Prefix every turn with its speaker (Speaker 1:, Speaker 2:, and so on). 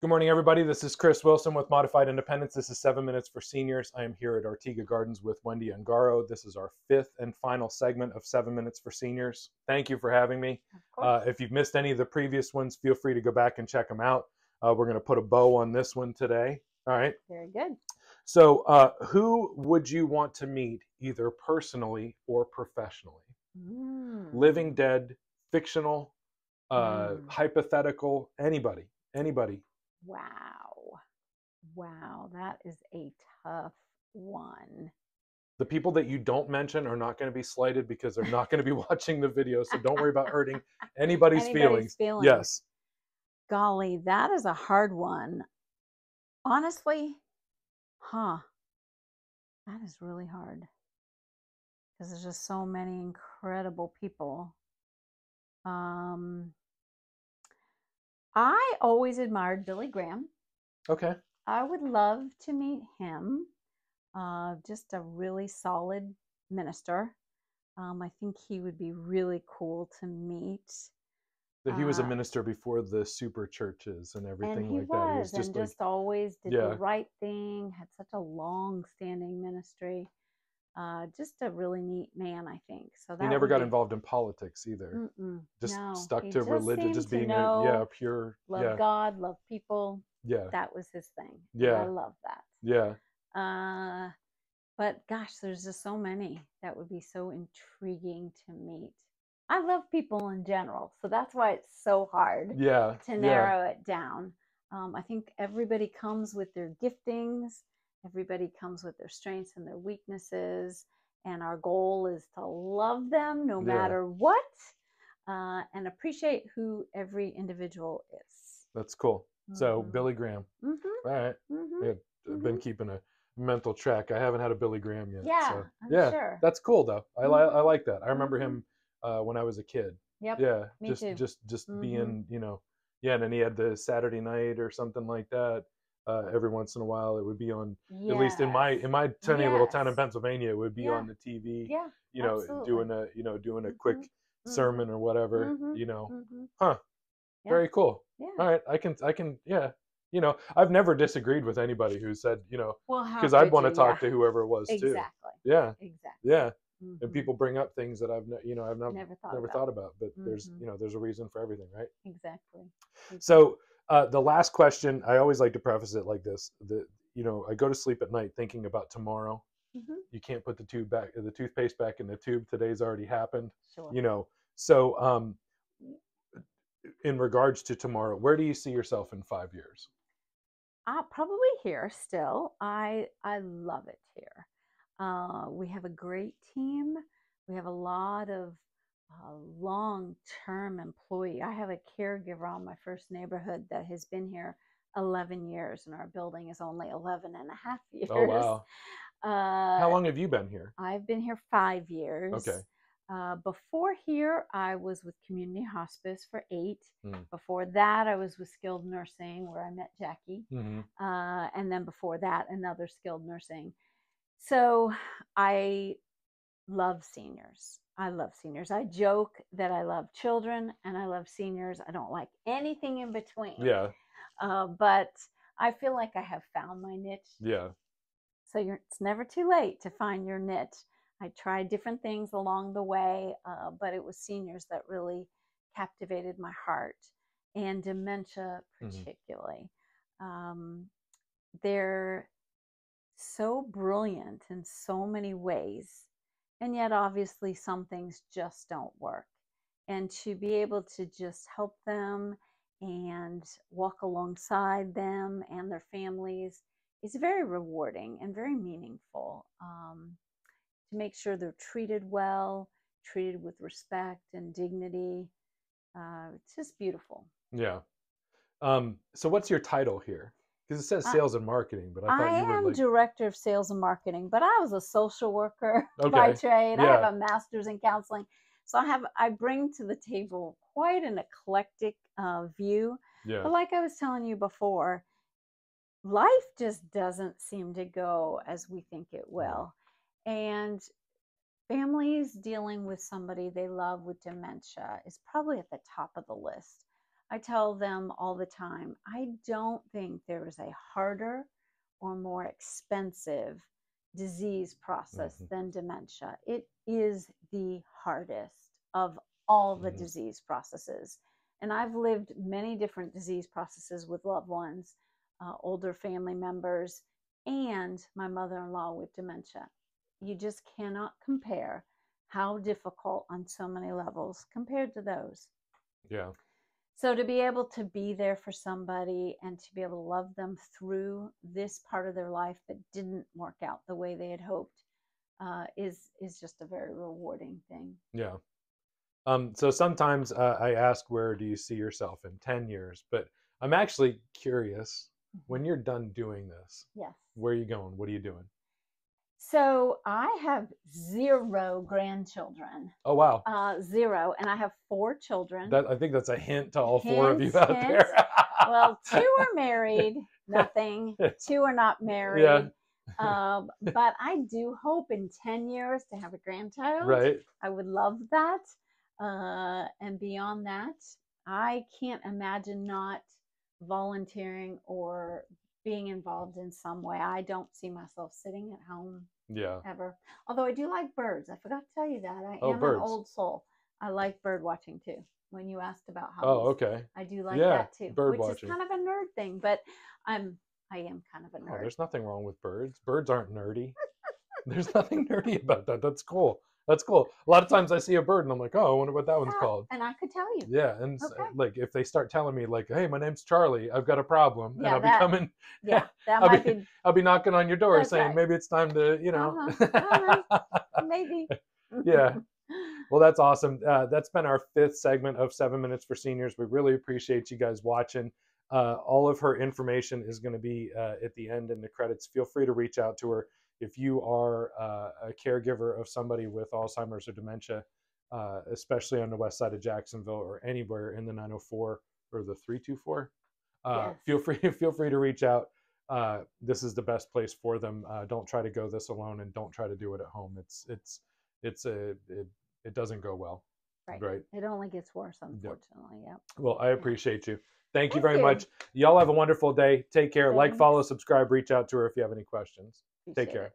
Speaker 1: Good morning, everybody. This is Chris Wilson with Modified Independence. This is 7 Minutes for Seniors. I am here at Ortega Gardens with Wendy Ungaro. This is our fifth and final segment of 7 Minutes for Seniors. Thank you for having me. If you've missed any of the previous ones, feel free to go back and check them out. We're going to put a bow on this one today. All right.
Speaker 2: Very good.
Speaker 1: So who would you want to meet either personally or professionally? Living, dead, fictional, hypothetical, anybody.
Speaker 2: Wow, that is a tough one.
Speaker 1: The people that you don't mention are not going to be slighted because they're not going to be watching the video, so don't worry about hurting anybody's feelings. Yes.
Speaker 2: Golly, that is a hard one. Honestly, that is really hard because there's just so many incredible people. I always admired Billy Graham.
Speaker 1: Okay.
Speaker 2: I would love to meet him. Just a really solid minister. I think he would be really cool to meet.
Speaker 1: He was a minister before the super churches and everything like that.
Speaker 2: He was just always did the right thing, had such a long-standing ministry. Just a really neat man, I think. So that
Speaker 1: he never got involved in politics either. Just stuck to religion, just being pure.
Speaker 2: Love God, love people.
Speaker 1: Yeah,
Speaker 2: that was his thing.
Speaker 1: Yeah,
Speaker 2: I love that.
Speaker 1: Yeah.
Speaker 2: But gosh, there's just so many that would be so intriguing to meet. I love people in general, so that's why it's so hard. To narrow it down. I think everybody comes with their giftings. Everybody comes with their strengths and their weaknesses, and our goal is to love them no matter what, and appreciate who every individual is.
Speaker 1: That's cool. So Billy Graham. All right. I've been keeping a mental track. I haven't had a Billy Graham yet.
Speaker 2: Yeah,
Speaker 1: so.
Speaker 2: I'm sure.
Speaker 1: That's cool though. I like that. I remember him when I was a kid.
Speaker 2: Yep.
Speaker 1: Yeah.
Speaker 2: Me too.
Speaker 1: Just being, and then he had the Saturday night or something like that. Every once in a while it would be on, at least in my tiny little town in Pennsylvania, it would be on the TV, doing a quick sermon or whatever, Very cool. All right. I can, I've never disagreed with anybody who said, because I'd want to talk to whoever it was too. Yeah.
Speaker 2: Exactly.
Speaker 1: Yeah. And people bring up things that I've never thought about, but there's a reason for everything, right?
Speaker 2: Exactly.
Speaker 1: So the last question, I always like to preface it like this: I go to sleep at night thinking about tomorrow. You can't put the toothpaste back in the tube. Today's already happened.
Speaker 2: Sure.
Speaker 1: So in regards to tomorrow, where do you see yourself in 5 years?
Speaker 2: Probably here still. I love it here. We have a great team. We have a lot of long-term employee. I have a caregiver on my first neighborhood that has been here 11 years, and our building is only 11 and a half years.
Speaker 1: Oh, wow. How long have you been here?
Speaker 2: I've been here 5 years.
Speaker 1: Okay.
Speaker 2: Before here, I was with community hospice for 8. Before that, I was with skilled nursing where I met Jackie. And then before that, another skilled nursing. So I love seniors. I joke that I love children and I love seniors. I don't like anything in between.
Speaker 1: Yeah.
Speaker 2: But I feel like I have found my niche.
Speaker 1: Yeah.
Speaker 2: So it's never too late to find your niche. I tried different things along the way, but it was seniors that really captivated my heart, and dementia particularly. They're so brilliant in so many ways, and yet obviously some things just don't work. And to be able to just help them and walk alongside them and their families is very rewarding and very meaningful. To make sure they're treated well, treated with respect and dignity. It's just beautiful.
Speaker 1: Yeah. So what's your title here? Because it says sales and marketing, but I thought you were
Speaker 2: am director of sales and marketing, but I was a social worker by trade. I have a master's in counseling. So I bring to the table quite an eclectic view. But like I was telling you before, life just doesn't seem to go as we think it will. And families dealing with somebody they love with dementia is probably at the top of the list. I tell them all the time, I don't think there is a harder or more expensive disease process than dementia. It is the hardest of all the disease processes. And I've lived many different disease processes with loved ones, older family members, and my mother-in-law with dementia. You just cannot compare how difficult on so many levels compared to those.
Speaker 1: Yeah.
Speaker 2: So to be able to be there for somebody and to be able to love them through this part of their life that didn't work out the way they had hoped is just a very rewarding thing.
Speaker 1: Yeah. So sometimes I ask, where do you see yourself in 10 years? But I'm actually curious, when you're done doing this,
Speaker 2: yes,
Speaker 1: where are you going? What are you doing?
Speaker 2: So I have 0 grandchildren.
Speaker 1: Oh, wow.
Speaker 2: 0. And I have 4 children.
Speaker 1: I think that's a hint to all 4 of you out there.
Speaker 2: Well, 2 are married, nothing. 2 are not married. Yeah. But I do hope in 10 years to have a grandchild.
Speaker 1: Right.
Speaker 2: I would love that. And beyond that, I can't imagine not volunteering or being involved in some way. I don't see myself sitting at home ever. Although I do like birds. I forgot to tell you that. I am an old soul. I like bird watching too. When you asked about hobbies.
Speaker 1: Oh, okay.
Speaker 2: I do like that too.
Speaker 1: Bird
Speaker 2: which
Speaker 1: watching.
Speaker 2: Is kind of a nerd thing, but I am kind of a nerd.
Speaker 1: Oh, there's nothing wrong with birds. Birds aren't nerdy. There's nothing nerdy about that. That's cool. That's cool. A lot of times I see a bird and I'm like, oh, I wonder what that one's called.
Speaker 2: And I could tell you.
Speaker 1: Yeah. And like, if they start telling me like, hey, my name's Charlie, I've got a problem.
Speaker 2: Yeah,
Speaker 1: and I'll be coming.
Speaker 2: Yeah, that might be.
Speaker 1: I'll be knocking on your door saying, maybe it's time to,
Speaker 2: Maybe.
Speaker 1: Yeah. Well, that's awesome. That's been our 5th segment of 7 Minutes for Seniors. We really appreciate you guys watching. All of her information is going to be at the end in the credits. Feel free to reach out to her. If you are a caregiver of somebody with Alzheimer's or dementia, especially on the west side of Jacksonville or anywhere in the 904 or the 324, feel free to reach out. This is the best place for them. Don't try to go this alone, and don't try to do it at home. It doesn't go well. Right.
Speaker 2: It only gets worse, unfortunately. Yep.
Speaker 1: Well, I appreciate you. Thank you very much. Y'all have a wonderful day. Take care. Thanks. Like, follow, subscribe, reach out to her if you have any questions. Take care.